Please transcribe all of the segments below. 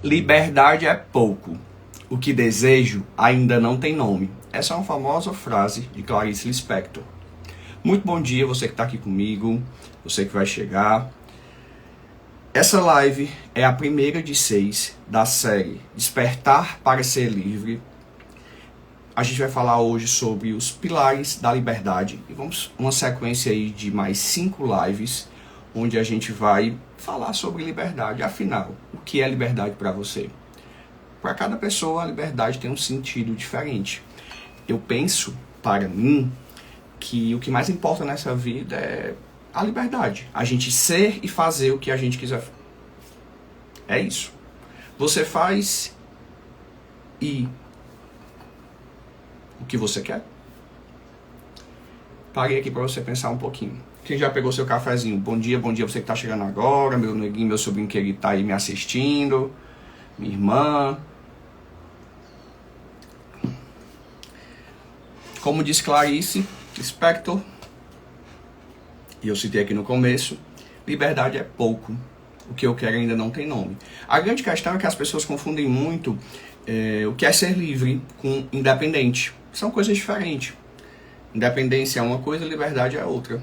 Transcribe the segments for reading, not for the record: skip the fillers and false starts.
Liberdade é pouco. O que desejo ainda não tem nome. Essa é uma famosa frase de Clarice Lispector. Muito bom dia, você que está aqui comigo, você que vai chegar. Essa live é a primeira de 6 da série Despertar para Ser Livre. A gente vai falar hoje sobre os pilares da liberdade. E vamos uma sequência aí de mais 5 lives, onde a gente vai falar sobre liberdade. Afinal, o que é liberdade para você? Para cada pessoa, a liberdade tem um sentido diferente. Eu penso, para mim, que o que mais importa nessa vida é a liberdade. A gente ser e fazer o que a gente quiser. É isso. Você faz e o que você quer. Parei aqui para você pensar um pouquinho. Quem já pegou seu cafezinho? Bom dia você que está chegando agora, meu neguinho, meu sobrinho que ele está aí me assistindo, minha irmã. Como disse Clarice Lispector, e eu citei aqui no começo, liberdade é pouco. O que eu quero ainda não tem nome. A grande questão é que as pessoas confundem muito o que é ser livre com independente. São coisas diferentes. Independência é uma coisa, liberdade é outra.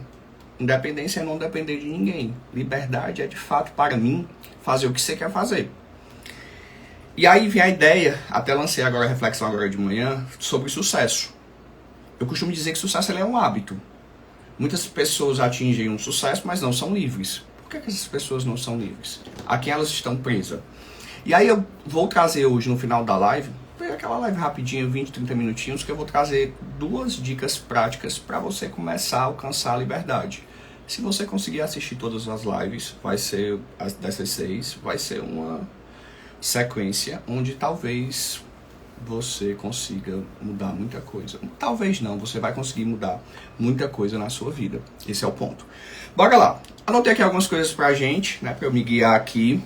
Independência é não depender de ninguém. Liberdade é, de fato, para mim, fazer o que você quer fazer. E aí vem a ideia, até lancei agora a reflexão agora de manhã, sobre sucesso. Eu costumo dizer que sucesso é um hábito. Muitas pessoas atingem um sucesso, mas não são livres. Por que essas pessoas não são livres? A quem elas estão presas? E aí eu vou trazer hoje, no final da live, aquela live rapidinha, 20, 30 minutinhos, que eu vou trazer 2 dicas práticas para você começar a alcançar a liberdade. Se você conseguir assistir todas as lives, vai ser, dessas 6, vai ser uma sequência onde talvez você consiga mudar muita coisa. Talvez não, você vai conseguir mudar muita coisa na sua vida. Esse é o ponto. Bora lá. Anotei aqui algumas coisas pra gente, né, pra eu me guiar aqui.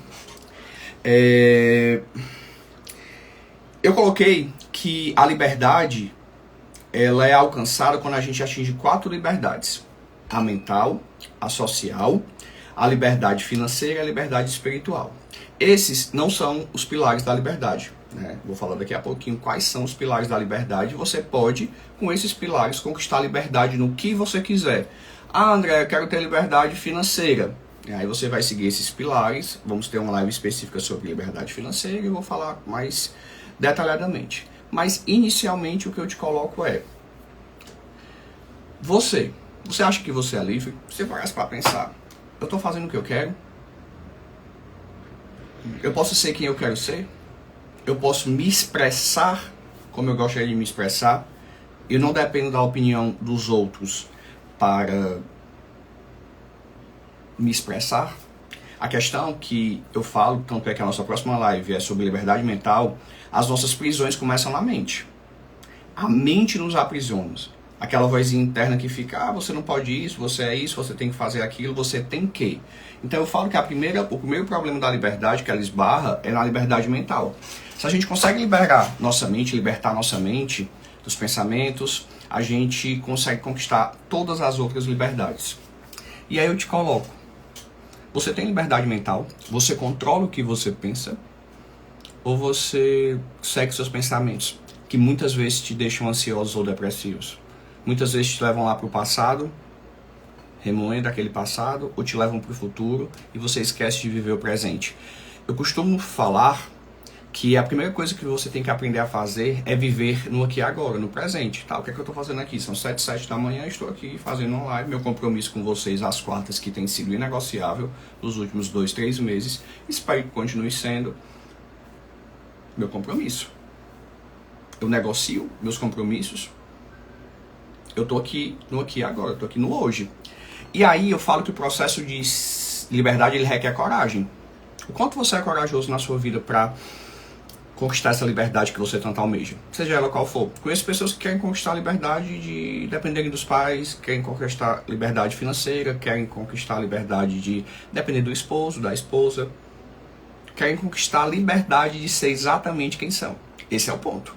Eu coloquei que a liberdade, ela é alcançada quando a gente atinge 4 liberdades. A mental, a social, a liberdade financeira e a liberdade espiritual. Esses não são os pilares da liberdade, né? Vou falar daqui a pouquinho quais são os pilares da liberdade. Você pode, com esses pilares, conquistar a liberdade no que você quiser. Ah, André, eu quero ter liberdade financeira. E aí você vai seguir esses pilares. Vamos ter uma live específica sobre liberdade financeira e eu vou falar mais detalhadamente. Mas inicialmente o que eu te coloco é: você acha que você é livre? Você vai para pensar: eu estou fazendo o que eu quero? Eu posso ser quem eu quero ser? Eu posso me expressar como eu gostaria de me expressar? Eu não dependo da opinião dos outros para me expressar? A questão que eu falo, tanto é que a nossa próxima live é sobre liberdade mental, as nossas prisões começam na mente. A mente nos aprisiona. Aquela vozinha interna que fica: você não pode isso, você tem que fazer aquilo, você tem que. Então eu falo que o primeiro problema da liberdade que ela esbarra é na liberdade mental. Se a gente consegue libertar nossa mente dos pensamentos, a gente consegue conquistar todas as outras liberdades. E aí eu te coloco: você tem liberdade mental? Você controla o que você pensa? Ou você segue seus pensamentos, que muitas vezes te deixam ansiosos ou depressivos? Muitas vezes te levam lá para o passado, remoendo aquele passado, ou te levam para o futuro e você esquece de viver o presente. Eu costumo falar que a primeira coisa que você tem que aprender a fazer é viver no aqui e agora, no presente. Tá? O que é que eu estou fazendo aqui? São 7 da manhã, estou aqui fazendo uma live. Meu compromisso com vocês às quartas, que tem sido inegociável nos últimos 2, 3 meses. Espero que continue sendo meu compromisso. Eu negocio meus compromissos. Eu estou aqui no aqui e agora, eu estou aqui no hoje. E aí eu falo que o processo de liberdade ele requer coragem. O quanto você é corajoso na sua vida para conquistar essa liberdade que você tanto almeja, seja ela qual for. Conheço pessoas que querem conquistar a liberdade de dependerem dos pais, querem conquistar liberdade financeira, querem conquistar a liberdade de depender do esposo, da esposa, querem conquistar a liberdade de ser exatamente quem são. Esse é o ponto.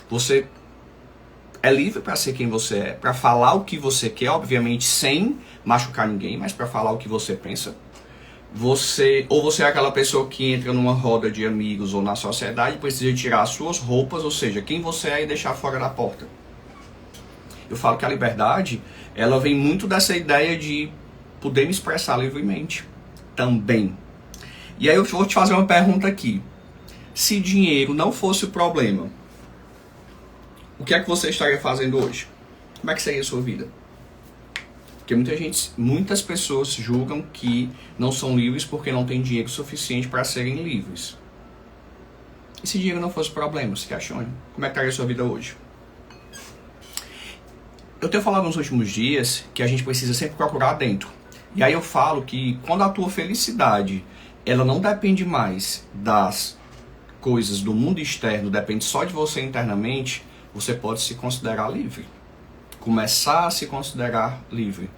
Você é livre para ser quem você é, para falar o que você quer, obviamente sem machucar ninguém, mas para falar o que você pensa. Você é aquela pessoa que entra numa roda de amigos ou na sociedade e precisa tirar as suas roupas, ou seja, quem você é, e deixar fora da porta. Eu falo que a liberdade, ela vem muito dessa ideia de poder me expressar livremente também. E aí eu vou te fazer uma pergunta aqui. Se dinheiro não fosse o problema, o que é que você estaria fazendo hoje? Como é que seria a sua vida? Porque muitas pessoas julgam que não são livres porque não têm dinheiro suficiente para serem livres. E se dinheiro não fosse problema, se questione, como é que estaria a sua vida hoje? Eu tenho falado nos últimos dias que a gente precisa sempre procurar dentro. E aí eu falo que quando a tua felicidade, ela não depende mais das coisas do mundo externo, depende só de você internamente, você pode se considerar livre. Começar a se considerar livre.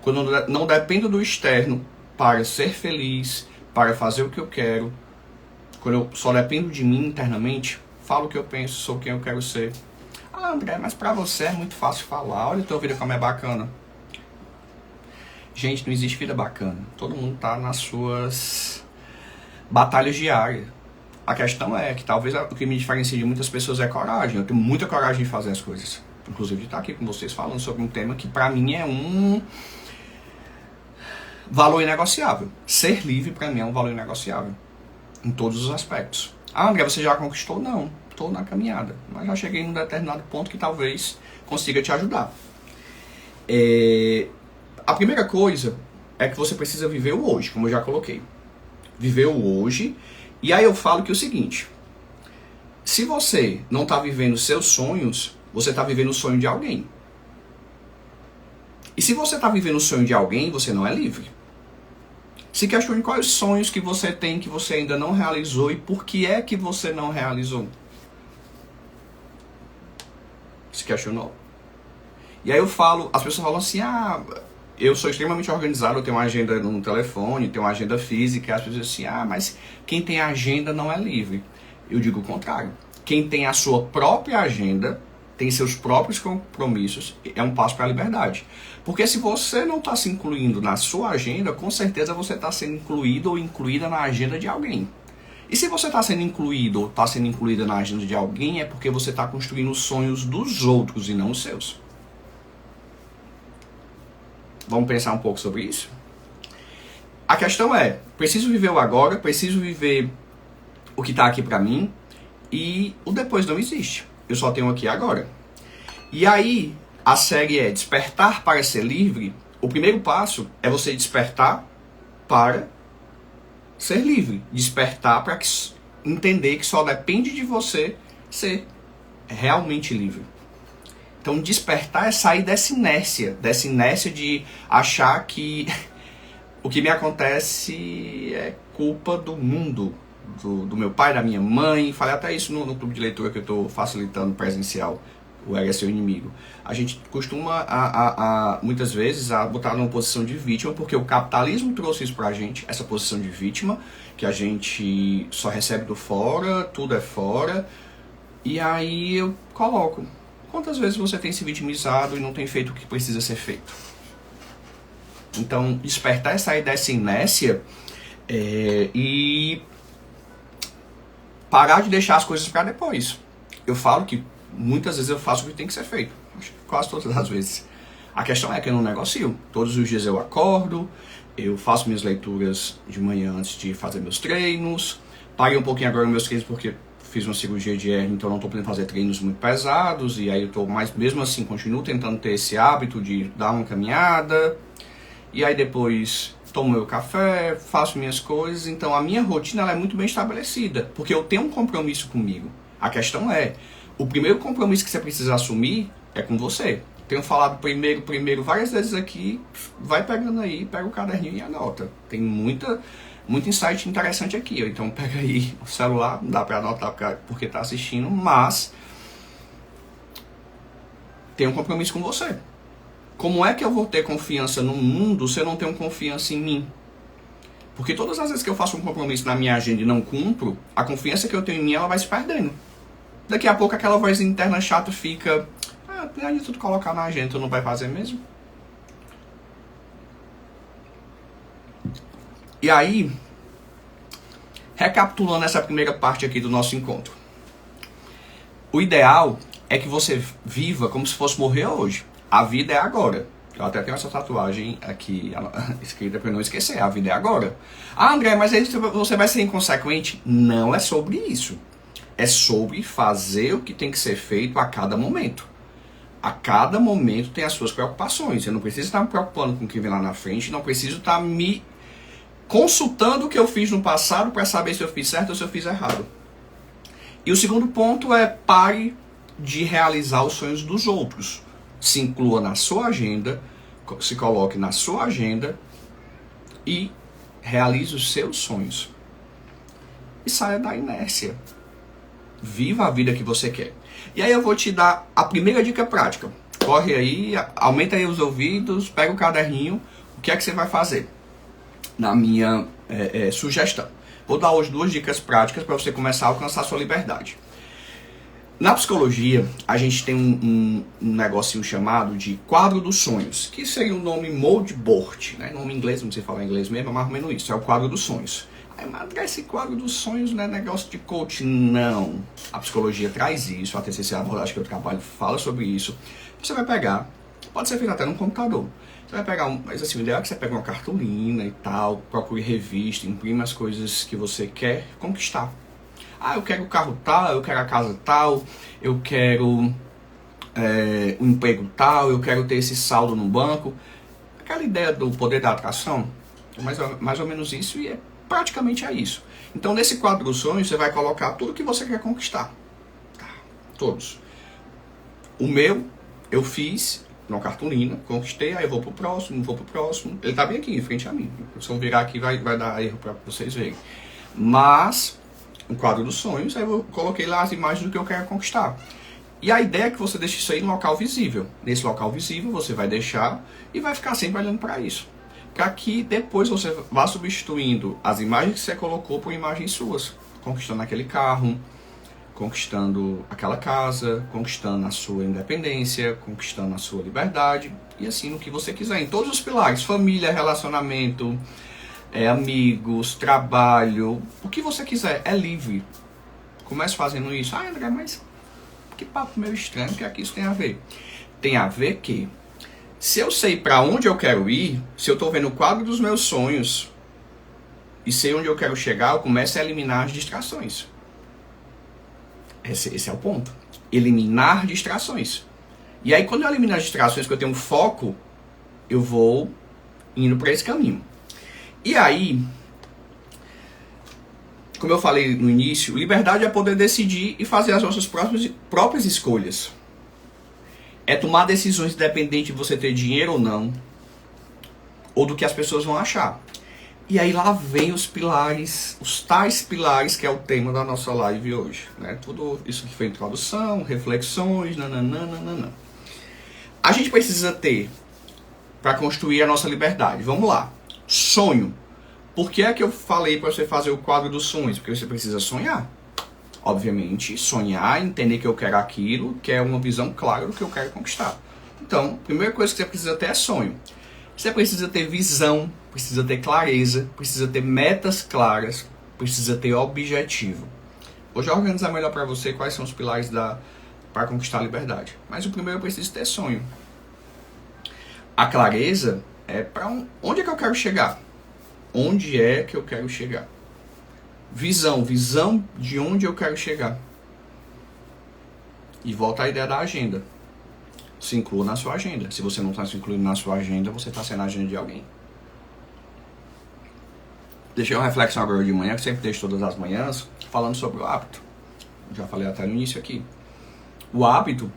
Quando não dependo do externo para ser feliz, para fazer o que eu quero, quando eu só dependo de mim internamente, falo o que eu penso, sou quem eu quero ser. Ah, André, mas pra você é muito fácil falar, olha a tua vida como é bacana. Gente, não existe vida bacana. Todo mundo tá nas suas batalhas diárias. A questão é que talvez o que me diferencia de muitas pessoas é coragem. Eu tenho muita coragem de fazer as coisas. Inclusive de estar aqui com vocês falando sobre um tema que pra mim é um valor inegociável. Ser livre pra mim é um valor inegociável. Em todos os aspectos. Ah, André, você já conquistou? Não. Estou na caminhada. Mas já cheguei em um determinado ponto que talvez consiga te ajudar. A primeira coisa é que você precisa viver o hoje, como eu já coloquei. Viver o hoje. E aí eu falo que é o seguinte. Se você não está vivendo seus sonhos, você está vivendo o sonho de alguém. E se você está vivendo o sonho de alguém, você não é livre. Se questione quais sonhos que você tem que você ainda não realizou e por que é que você não realizou. Se questionou? E aí eu falo, as pessoas falam assim, eu sou extremamente organizado, eu tenho uma agenda no telefone, tenho uma agenda física, e as pessoas dizem assim, mas quem tem agenda não é livre. Eu digo o contrário. Quem tem a sua própria agenda, tem seus próprios compromissos, é um passo para a liberdade. Porque se você não está se incluindo na sua agenda, com certeza você está sendo incluído ou incluída na agenda de alguém. E se você está sendo incluído ou está sendo incluída na agenda de alguém, é porque você está construindo os sonhos dos outros e não os seus. Vamos pensar um pouco sobre isso? A questão é, preciso viver o agora, preciso viver o que está aqui para mim, e o depois não existe. Eu só tenho aqui agora. E aí, a série é despertar para ser livre. O primeiro passo é você despertar para ser livre. Despertar para entender que só depende de você ser realmente livre. Então, despertar é sair dessa inércia de achar que o que me acontece é culpa do mundo, do meu pai, da minha mãe. Falei até isso no clube de leitura que eu estou facilitando presencial, o Ego é Seu Inimigo. A gente costuma, muitas vezes, a botar numa posição de vítima, porque o capitalismo trouxe isso pra gente, essa posição de vítima, que a gente só recebe do fora, tudo é fora. E aí eu coloco, quantas vezes você tem se vitimizado e não tem feito o que precisa ser feito? Então, despertar é sair dessa inércia e parar de deixar as coisas para depois. Eu falo que muitas vezes eu faço o que tem que ser feito. Quase todas as vezes. A questão é que eu não negocio. Todos os dias eu acordo, eu faço minhas leituras de manhã antes de fazer meus treinos. Parei um pouquinho agora nos meus treinos porque fiz uma cirurgia de hérnia, então não estou podendo fazer treinos muito pesados. E aí eu estou, mas mesmo assim continuo tentando ter esse hábito de dar uma caminhada. E aí depois tomo meu café, faço minhas coisas. Então a minha rotina ela é muito bem estabelecida, porque eu tenho um compromisso comigo. A questão é, o primeiro compromisso que você precisa assumir é com você. Tenho falado primeiro várias vezes aqui, vai pegando aí, pega o caderninho e anota. Tem muito insight interessante aqui. Então pega aí o celular, não dá para anotar porque está assistindo, mas tem um compromisso com você. Como é que eu vou ter confiança no mundo se eu não tenho confiança em mim? Porque todas as vezes que eu faço um compromisso na minha agenda e não cumpro, a confiança que eu tenho em mim ela vai se perdendo. Daqui a pouco aquela voz interna chata fica, apesar de tudo colocar na agenda, tu não vai fazer mesmo? E aí, recapitulando essa primeira parte aqui do nosso encontro. O ideal é que você viva como se fosse morrer hoje. A vida é agora. Eu até tenho essa tatuagem aqui escrita para não esquecer. A vida é agora. Ah, André, mas aí você vai ser inconsequente? Não é sobre isso. É sobre fazer o que tem que ser feito a cada momento. A cada momento tem as suas preocupações. Eu não preciso estar me preocupando com o que vem lá na frente. Não preciso estar me consultando o que eu fiz no passado para saber se eu fiz certo ou se eu fiz errado. E o segundo ponto é: pare de realizar os sonhos dos outros. Se inclua na sua agenda, se coloque na sua agenda e realize os seus sonhos. E saia da inércia. Viva a vida que você quer. E aí eu vou te dar a primeira dica prática. Corre aí, aumenta aí os ouvidos, pega o caderninho. O que é que você vai fazer? Na minha sugestão. Vou dar hoje 2 dicas práticas para você começar a alcançar a sua liberdade. Na psicologia, a gente tem um negocinho chamado de quadro dos sonhos, que seria o nome mood board, né? Nome em inglês, não sei falar inglês mesmo, é mais ou menos isso, é o quadro dos sonhos. Aí, mas esse quadro dos sonhos não é negócio de coach, não. A psicologia traz isso, a TCC, a abordagem que eu trabalho, fala sobre isso. Você vai pegar, pode ser feito até no computador. Você vai pegar, mas assim, o ideal é que você pegue uma cartolina e tal, procure revista, imprima as coisas que você quer conquistar. Ah, eu quero o carro tal, eu quero a casa tal, eu quero um emprego tal, eu quero ter esse saldo no banco. Aquela ideia do poder da atração, é mais ou menos isso, e praticamente é isso. Então, nesse quadro dos sonhos, você vai colocar tudo que você quer conquistar. Tá, todos. O meu, eu fiz numa cartolina, conquistei, aí eu vou pro próximo. Ele tá bem aqui, em frente a mim. Se eu virar aqui, vai dar erro para vocês verem. Mas um quadro dos sonhos, aí eu coloquei lá as imagens do que eu quero conquistar. E a ideia é que você deixe isso aí no local visível. Nesse local visível você vai deixar e vai ficar sempre olhando para isso. Para que depois você vá substituindo as imagens que você colocou por imagens suas. Conquistando aquele carro, conquistando aquela casa, conquistando a sua independência, conquistando a sua liberdade. E assim no que você quiser, em todos os pilares. Família, relacionamento, amigos, trabalho, o que você quiser, é livre. Comece fazendo isso. Ah, André, mas que papo meio estranho, o que é que isso tem a ver? Tem a ver que, se eu sei para onde eu quero ir, se eu estou vendo o quadro dos meus sonhos e sei onde eu quero chegar, eu começo a eliminar as distrações. Esse é o ponto. Eliminar distrações. E aí, quando eu elimino as distrações, que eu tenho um foco, eu vou indo para esse caminho. E aí, como eu falei no início, liberdade é poder decidir e fazer as nossas próprias escolhas. É tomar decisões independente de você ter dinheiro ou não, ou do que as pessoas vão achar. E aí lá vem os pilares, os tais pilares que é o tema da nossa live hoje. Né? Tudo isso que foi introdução, reflexões, nananana. A gente precisa ter, para construir a nossa liberdade, vamos lá. Sonho. Por que é que eu falei para você fazer o quadro dos sonhos? Porque você precisa sonhar. Obviamente, sonhar, entender que eu quero aquilo, que é uma visão clara do que eu quero conquistar. Então, a primeira coisa que você precisa ter é sonho. Você precisa ter visão, precisa ter clareza, precisa ter metas claras, precisa ter objetivo. Vou já organizar melhor para você quais são os pilares para conquistar a liberdade. Mas o primeiro eu preciso ter sonho. A clareza é para onde é que eu quero chegar. Onde é que eu quero chegar? Visão de onde eu quero chegar. E volta à ideia da agenda. Se inclua na sua agenda. Se você não está se incluindo na sua agenda, você está sendo a agenda de alguém. Deixei uma reflexão agora de manhã, que sempre deixo todas as manhãs, falando sobre o hábito. Já falei até no início aqui. O hábito,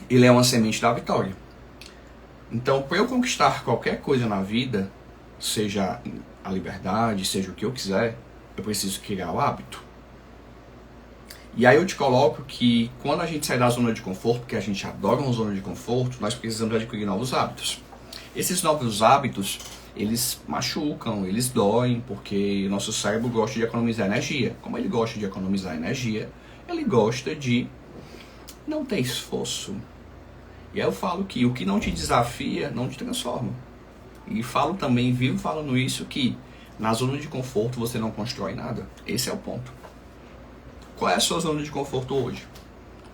ele é uma semente da vitória. Então, para eu conquistar qualquer coisa na vida, seja a liberdade, seja o que eu quiser, eu preciso criar o hábito. E aí eu te coloco que quando a gente sai da zona de conforto, porque a gente adora uma zona de conforto, nós precisamos adquirir novos hábitos. Esses novos hábitos, eles machucam, eles doem, porque nosso cérebro gosta de economizar energia. Como ele gosta de economizar energia, ele gosta de não ter esforço. E aí eu falo que o que não te desafia, não te transforma. E falo também, vivo falando isso, que Na zona de conforto você não constrói nada. Esse é o ponto. Qual é a sua zona de conforto hoje?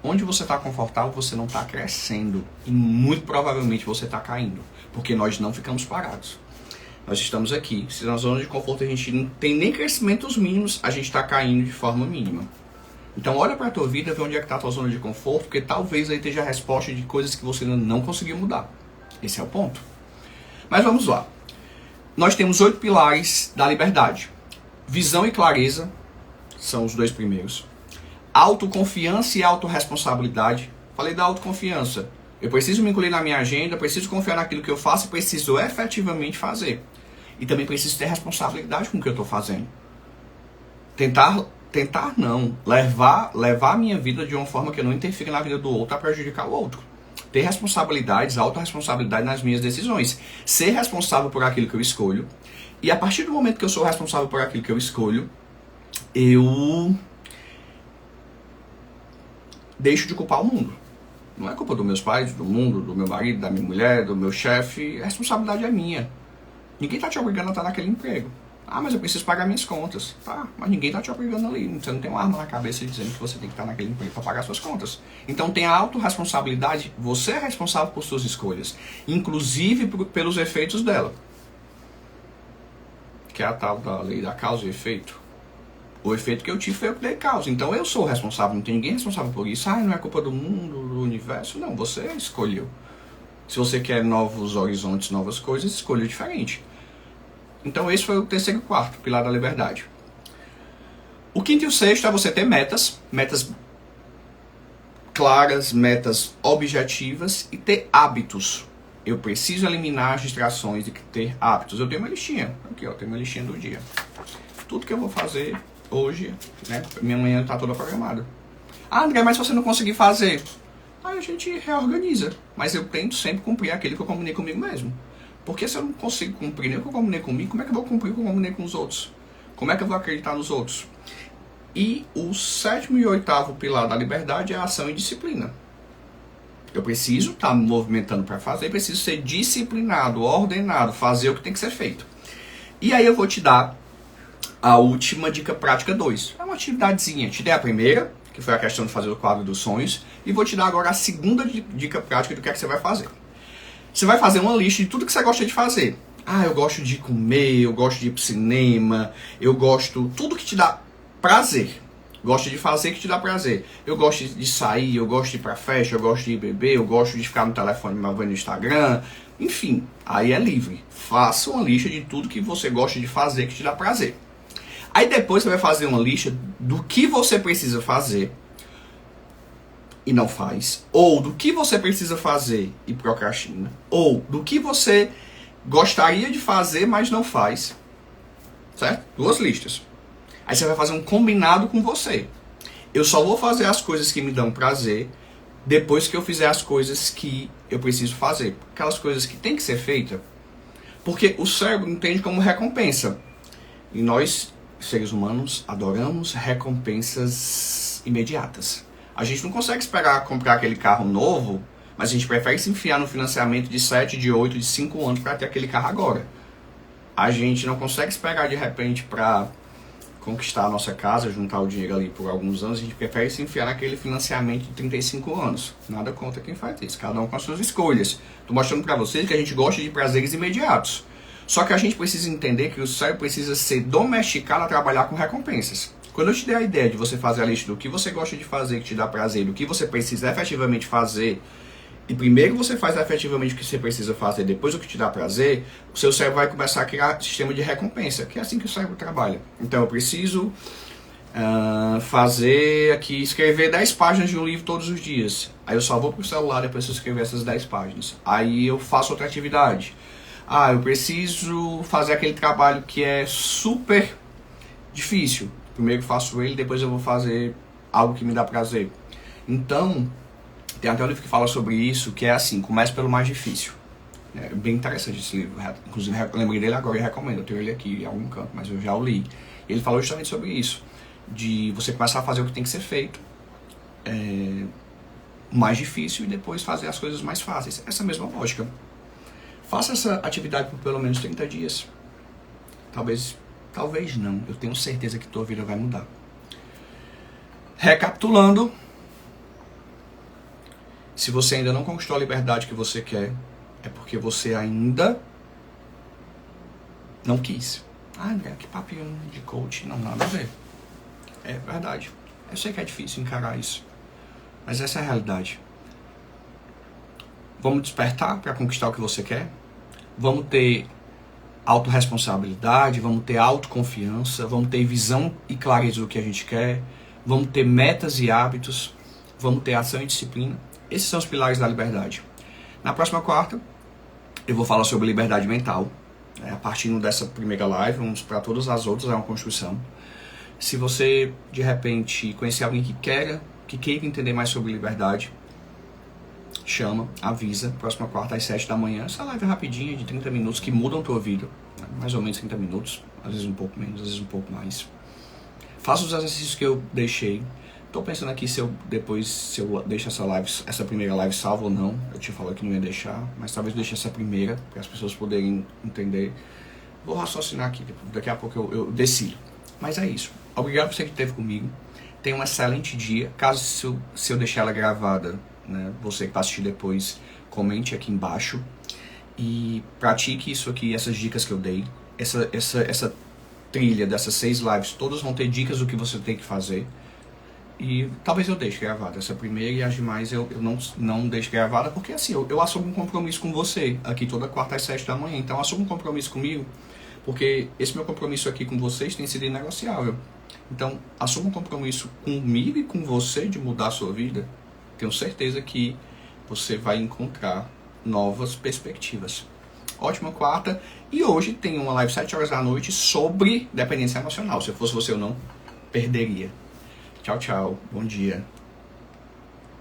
Onde você está confortável, você não está crescendo. E muito provavelmente você está caindo. Porque nós não ficamos parados. Nós estamos aqui. Se na zona de conforto a gente não tem nem crescimentos mínimos, a gente está caindo de forma mínima. Então olha para a tua vida, vê onde é que está a tua zona de conforto, porque talvez aí esteja a resposta de coisas que você ainda não conseguiu mudar. Esse é o ponto. Mas vamos lá. Nós temos 8 pilares da liberdade. Visão e clareza são os 2 primeiros. Autoconfiança e autorresponsabilidade. Falei da autoconfiança. Eu preciso me incluir na minha agenda, preciso confiar naquilo que eu faço e preciso efetivamente fazer. E também preciso ter responsabilidade com o que eu estou fazendo. Tentar não. Levar a minha vida de uma forma que eu não interfira na vida do outro a prejudicar o outro. Ter responsabilidades, autorresponsabilidade nas minhas decisões. Ser responsável por aquilo que eu escolho. E a partir do momento que eu sou responsável por aquilo que eu escolho, eu deixo de culpar o mundo. Não é culpa dos meus pais, do mundo, do meu marido, da minha mulher, do meu chefe. A responsabilidade é minha. Ninguém está te obrigando a estar naquele emprego. Ah, mas eu preciso pagar minhas contas. Tá, mas ninguém tá te obrigando ali. Você não tem uma arma na cabeça dizendo que você tem que estar naquele emprego para pagar suas contas. Então tem a autorresponsabilidade. Você é responsável por suas escolhas. Inclusive pelos efeitos dela. Que é a tal da lei da causa e efeito. O efeito que eu tive foi eu que dei causa. Então eu sou o responsável. Não tem ninguém responsável por isso. Ah, não é culpa do mundo, do universo. Não, você escolheu. Se você quer novos horizontes, novas coisas, escolha diferente. Então esse foi o 3º e 4º pilar da liberdade. O 5º e o 6º é você ter metas claras, metas objetivas e ter hábitos. Eu preciso eliminar as distrações e ter hábitos. Eu tenho uma listinha, aqui ó, tenho uma listinha do dia. Tudo que eu vou fazer hoje, né, minha manhã está toda programada. Ah, André, mas se você não conseguir fazer, aí a gente reorganiza. Mas eu tento sempre cumprir aquilo que eu combinei comigo mesmo. Porque se eu não consigo cumprir nem o que eu combinei comigo, como é que eu vou cumprir o que eu combinei com os outros? Como é que eu vou acreditar nos outros? E o 7º e 8º pilar da liberdade é a ação e disciplina. Eu preciso estar me movimentando para fazer, preciso ser disciplinado, ordenado, fazer o que tem que ser feito. E aí eu vou te dar a última dica prática 2. É uma atividadezinha. Te dei a primeira, que foi a questão de fazer o quadro dos sonhos, e vou te dar agora a segunda dica prática do que é que você vai fazer. Você vai fazer uma lista de tudo que você gosta de fazer. Ah, eu gosto de comer, eu gosto de ir pro cinema, eu gosto... Tudo que te dá prazer. Gosto de fazer que te dá prazer. Eu gosto de sair, eu gosto de ir pra festa, eu gosto de ir beber, eu gosto de ficar no telefone me vendo no Instagram. Enfim, aí é livre. Faça uma lista de tudo que você gosta de fazer que te dá prazer. Aí depois você vai fazer uma lista do que você precisa fazer e não faz, ou do que você precisa fazer e procrastina, ou do que você gostaria de fazer, mas não faz, certo? 2 listas. Aí você vai fazer um combinado com você. Eu só vou fazer as coisas que me dão prazer depois que eu fizer as coisas que eu preciso fazer. Aquelas coisas que tem que ser feitas, porque o cérebro entende como recompensa. E nós, seres humanos, adoramos recompensas imediatas. A gente não consegue esperar comprar aquele carro novo, mas a gente prefere se enfiar no financiamento de 7, de 8, de 5 anos para ter aquele carro agora. A gente não consegue esperar de repente para conquistar a nossa casa, juntar o dinheiro ali por alguns anos. A gente prefere se enfiar naquele financiamento de 35 anos. Nada contra quem faz isso, cada um com as suas escolhas. Estou mostrando para vocês que a gente gosta de prazeres imediatos. Só que a gente precisa entender que o cérebro precisa ser domesticado a trabalhar com recompensas. Quando eu te der a ideia de você fazer a lista do que você gosta de fazer, que te dá prazer, do que você precisa efetivamente fazer, e primeiro você faz efetivamente o que você precisa fazer, depois o que te dá prazer, o seu cérebro vai começar a criar um sistema de recompensa, que é assim que o cérebro trabalha. Então eu preciso fazer aqui, escrever 10 páginas de um livro todos os dias. Aí eu só vou pro celular depois de escrever essas 10 páginas. Aí eu faço outra atividade. Ah, eu preciso fazer aquele trabalho que é super difícil. Primeiro faço ele, depois eu vou fazer algo que me dá prazer. Então, tem até um livro que fala sobre isso, que é assim, comece pelo mais difícil. É bem interessante esse livro, inclusive eu lembrei dele agora e recomendo, eu tenho ele aqui em algum canto, mas eu já o li. Ele falou justamente sobre isso, de você começar a fazer o que tem que ser feito, mais difícil, e depois fazer as coisas mais fáceis. Essa mesma lógica. Faça essa atividade por pelo menos 30 dias. Talvez Talvez não. Eu tenho certeza que tua vida vai mudar. Recapitulando, se você ainda não conquistou a liberdade que você quer, é porque você ainda não quis. Ah, André, que papinho de coach. Não, nada a ver. É verdade. Eu sei que é difícil encarar isso, mas essa é a realidade. Vamos despertar para conquistar o que você quer? Vamos ter autorresponsabilidade, vamos ter autoconfiança, vamos ter visão e clareza do que a gente quer, vamos ter metas e hábitos, vamos ter ação e disciplina. Esses são os pilares da liberdade. Na próxima quarta, eu vou falar sobre liberdade mental. A partir dessa primeira live, vamos para todas as outras, é uma construção. Se você, de repente, conhecer alguém que queira entender mais sobre liberdade, chama, avisa, próxima quarta às 7 da manhã. Essa live é rapidinha, de 30 minutos, que mudam a tua vida. Mais ou menos 30 minutos, às vezes um pouco menos, às vezes um pouco mais. Faça os exercícios que eu deixei. Tô pensando aqui se eu deixo essa primeira live salva ou não. Eu te falei que não ia deixar, mas talvez eu deixe essa primeira, para as pessoas poderem entender. Vou raciocinar aqui, daqui a pouco eu decido. Mas é isso. Obrigado por você que esteve comigo. Tenha um excelente dia. Caso se eu deixar ela gravada, né, você que vai assistir depois, comente aqui embaixo. E pratique isso aqui, essas dicas que eu dei. Essa trilha dessas 6 lives, todas vão ter dicas do que você tem que fazer. E talvez eu deixe gravada essa primeira e as demais eu não deixe gravada, porque assim, eu assumo um compromisso com você aqui toda quarta às 7 da manhã. Então assumo um compromisso comigo, porque esse meu compromisso aqui com vocês tem sido inegociável. Então assumo um compromisso comigo e com você de mudar a sua vida. Tenho certeza que você vai encontrar novas perspectivas. Ótima quarta. E hoje tem uma live 7 horas da noite sobre dependência emocional. Se eu fosse você, eu não perderia. Tchau, tchau. Bom dia.